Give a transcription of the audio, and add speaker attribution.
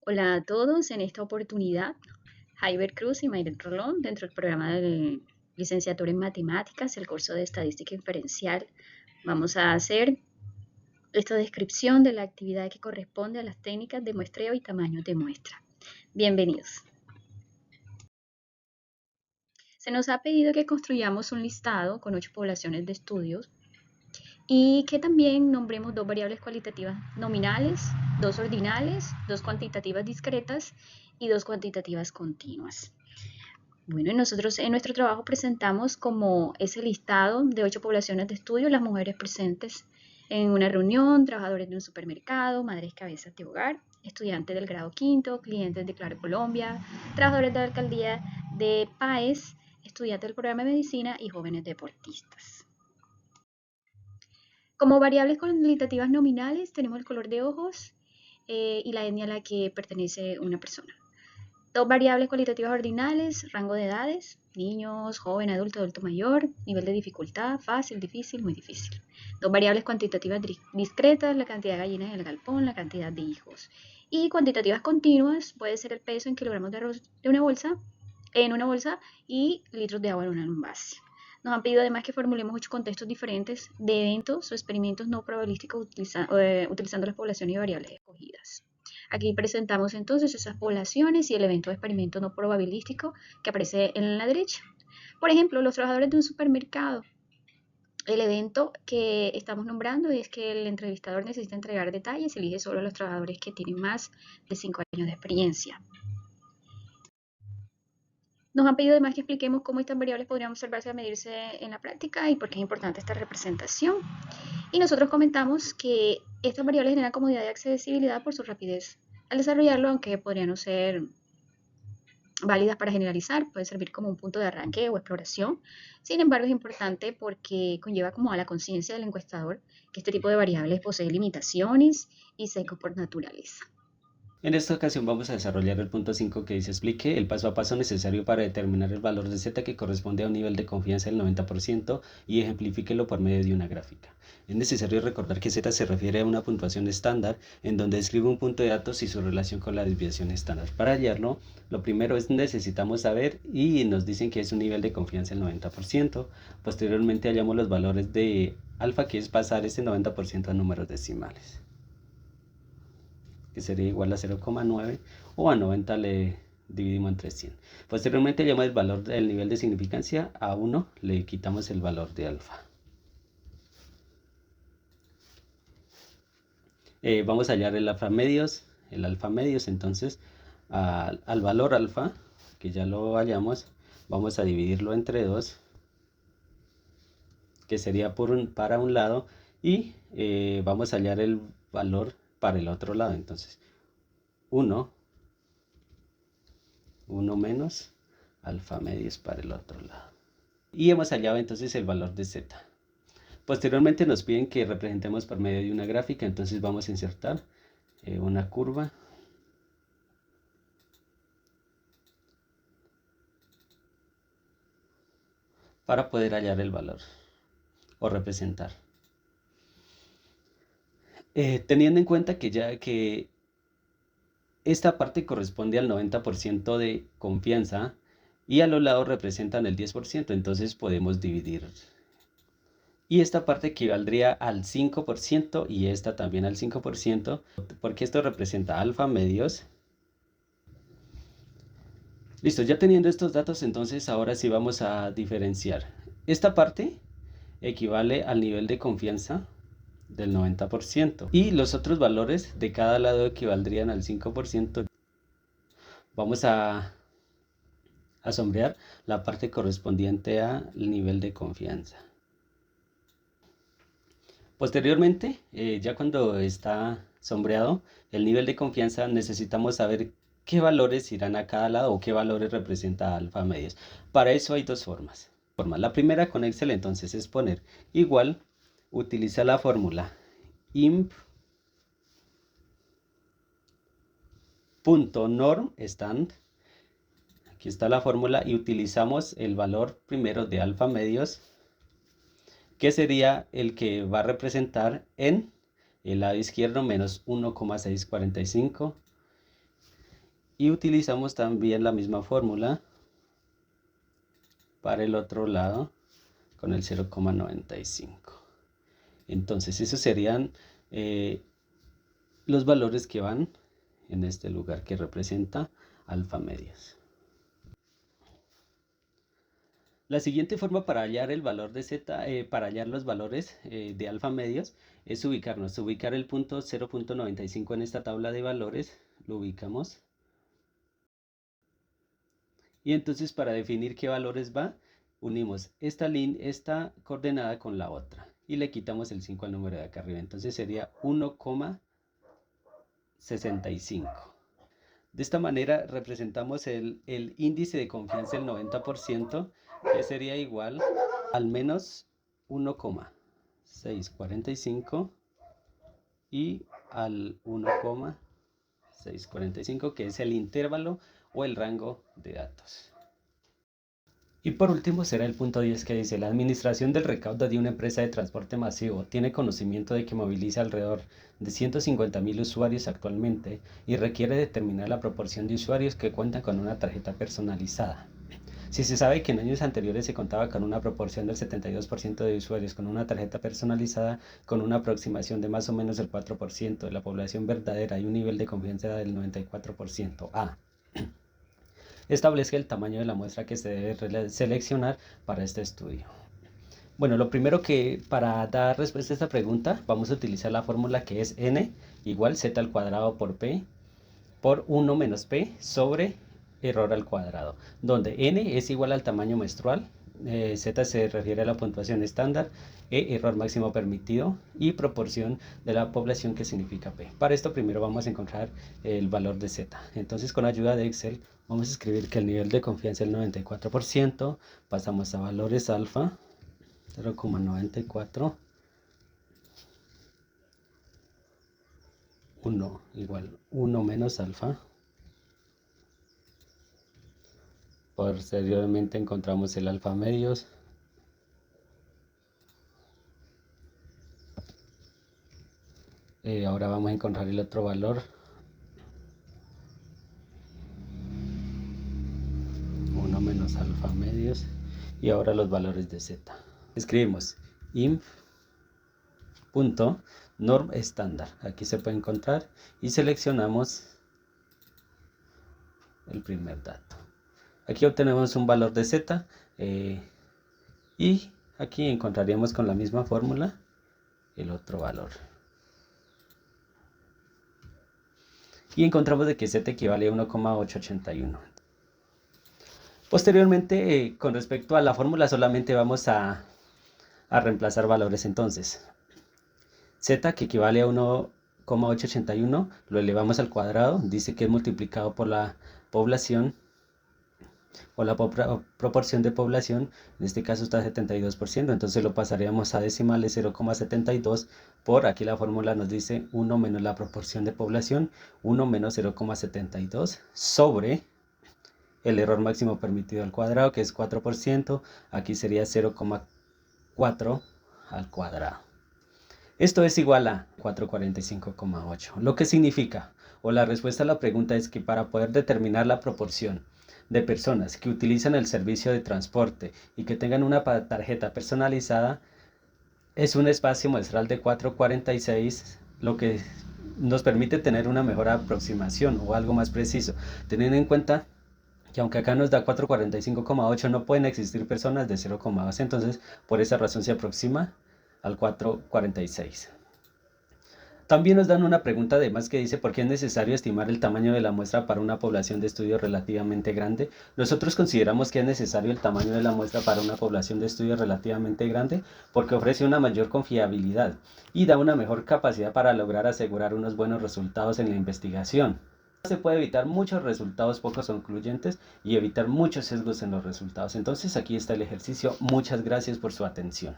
Speaker 1: Hola a todos, en esta oportunidad, Jaiber Cruz y Mayret Rolón, dentro del programa de licenciatura en matemáticas, el curso de estadística inferencial, vamos a hacer esta descripción de la actividad que corresponde a las técnicas de muestreo y tamaño de muestra. Bienvenidos. Se nos ha pedido que construyamos un listado con 8 poblaciones de estudios y que también nombremos 2 variables cualitativas nominales, 2 ordinales, 2 cuantitativas discretas y 2 cuantitativas continuas. Bueno, nosotros en nuestro trabajo presentamos como ese listado de 8 poblaciones de estudio, las mujeres presentes en una reunión, trabajadores de un supermercado, madres cabezas de hogar, estudiantes del grado quinto, clientes de Claro Colombia, trabajadores de la alcaldía de Páez, estudiantes del programa de medicina y jóvenes deportistas. Como variables cuantitativas nominales tenemos el color de ojos y la etnia a la que pertenece una persona. 2 variables cualitativas ordinales, rango de edades, niños, joven, adulto, adulto mayor, nivel de dificultad, fácil, difícil, muy difícil. 2 variables cuantitativas discretas, la cantidad de gallinas en el galpón, la cantidad de hijos. Y cuantitativas continuas, puede ser el peso en kilogramos de arroz de en una bolsa y litros de agua en un envase. Nos han pedido además que formulemos 8 contextos diferentes de eventos o experimentos no probabilísticos utilizando las poblaciones y variables escogidas. Aquí presentamos entonces esas poblaciones y el evento de experimento no probabilístico que aparece en la derecha. Por ejemplo, los trabajadores de un supermercado. El evento que estamos nombrando es que el entrevistador necesita entregar detalles y elige solo a los trabajadores que tienen más de 5 años de experiencia. Nos han pedido además que expliquemos cómo estas variables podrían observarse a medirse en la práctica y por qué es importante esta representación. Y nosotros comentamos que estas variables generan comodidad y accesibilidad por su rapidez al desarrollarlo, aunque podrían no ser válidas para generalizar, puede servir como un punto de arranque o exploración. Sin embargo, es importante porque conlleva como a la conciencia del encuestador que este tipo de variables posee limitaciones y sesgos por naturaleza.
Speaker 2: En esta ocasión vamos a desarrollar el punto 5 que dice explique el paso a paso necesario para determinar el valor de z que corresponde a un nivel de confianza del 90% y ejemplifíquelo por medio de una gráfica. Es necesario recordar que z se refiere a una puntuación estándar en donde describe un punto de datos y su relación con la desviación estándar. Para hallarlo, lo primero es necesitamos saber y nos dicen que es un nivel de confianza del 90%. Posteriormente hallamos los valores de alfa, que es pasar ese 90% a números decimales, que sería igual a 0,9 o a 90 le dividimos entre 100. Posteriormente llamamos el valor del nivel de significancia a 1, le quitamos el valor de alfa. Vamos a hallar el alfa medios, entonces al valor alfa, que ya lo hallamos, vamos a dividirlo entre 2, que sería para un lado, y vamos a hallar el valor para el otro lado, entonces 1 menos alfa medios para el otro lado. Y hemos hallado entonces el valor de z. Posteriormente nos piden que representemos por medio de una gráfica, entonces vamos a insertar una curva para poder hallar el valor o representar. Teniendo en cuenta que esta parte corresponde al 90% de confianza y a los lados representan el 10%, entonces podemos dividir. Y esta parte equivaldría al 5% y esta también al 5%, porque esto representa alfa medios. Listo, ya teniendo estos datos, entonces ahora sí vamos a diferenciar. Esta parte equivale al nivel de confianza del 90% y los otros valores de cada lado equivaldrían al 5%. Vamos a sombrear la parte correspondiente al nivel de confianza. Posteriormente, ya cuando está sombreado el nivel de confianza, necesitamos saber qué valores irán a cada lado o qué valores representa alfa medios. Para eso hay dos formas. La primera con Excel entonces es poner igual, utiliza la fórmula imp.norm stand. Aquí está la fórmula y utilizamos el valor primero de alfa medios, que sería el que va a representar en el lado izquierdo menos 1,645 Y utilizamos también la misma fórmula para el otro lado con el 0,95. Entonces esos serían los valores que van en este lugar que representa alfa medios. La siguiente forma para hallar el valor de z, para hallar los valores de alfa medios, es ubicar el punto 0,95 en esta tabla de valores, lo ubicamos. Y entonces para definir qué valores va, unimos esta coordenada con la otra y le quitamos el 5 al número de acá arriba. Entonces sería 1,65. De esta manera representamos el índice de confianza del 90%, que sería igual al menos 1,645 y al 1,645, que es el intervalo o el rango de datos. Y por último será el punto 10 que dice: la administración del recaudo de una empresa de transporte masivo tiene conocimiento de que moviliza alrededor de 150.000 usuarios actualmente y requiere determinar la proporción de usuarios que cuentan con una tarjeta personalizada. Si se sabe que en años anteriores se contaba con una proporción del 72% de usuarios con una tarjeta personalizada, con una aproximación de más o menos el 4% de la población verdadera y un nivel de confianza del 94%. Establezca el tamaño de la muestra que se debe seleccionar para este estudio. Bueno, lo primero que para dar respuesta a esta pregunta vamos a utilizar la fórmula que es n igual z al cuadrado por p por 1 menos p sobre error al cuadrado, donde n es igual al tamaño menstrual, z se refiere a la puntuación estándar, error máximo permitido y proporción de la población, que significa p. Para esto primero vamos a encontrar el valor de z. Entonces con ayuda de Excel vamos a escribir que el nivel de confianza es el 94%, pasamos a valores alfa, 0,94, 1 igual 1 menos alfa. Posteriormente encontramos el alfa medios, ahora vamos a encontrar el otro valor, 1 menos alfa medios, y ahora los valores de z. Escribimos inf.norm estándar, aquí se puede encontrar, y seleccionamos el primer dato. Aquí obtenemos un valor de z, y aquí encontraríamos con la misma fórmula el otro valor. Y encontramos de que z equivale a 1,881. Posteriormente, con respecto a la fórmula, solamente vamos a reemplazar valores. Entonces, z, que equivale a 1,881, lo elevamos al cuadrado, dice que es multiplicado por la población o la proporción de población, en este caso está 72%, entonces lo pasaríamos a decimales, 0,72 por, aquí la fórmula nos dice 1 menos la proporción de población, 1 menos 0,72 sobre el error máximo permitido al cuadrado, que es 4%, aquí sería 0,4 al cuadrado. Esto es igual a 445,8, lo que significa, o la respuesta a la pregunta es que para poder determinar la proporción de personas que utilizan el servicio de transporte y que tengan una tarjeta personalizada, es un espacio muestral de 446, lo que nos permite tener una mejor aproximación o algo más preciso, teniendo en cuenta que aunque acá nos da 445,8, no pueden existir personas de 0,2, entonces por esa razón se aproxima al 446. También nos dan una pregunta además que dice: ¿por qué es necesario estimar el tamaño de la muestra para una población de estudio relativamente grande? Nosotros consideramos que es necesario el tamaño de la muestra para una población de estudio relativamente grande porque ofrece una mayor confiabilidad y da una mejor capacidad para lograr asegurar unos buenos resultados en la investigación. Se puede evitar muchos resultados poco concluyentes y evitar muchos sesgos en los resultados. Entonces aquí está el ejercicio. Muchas gracias por su atención.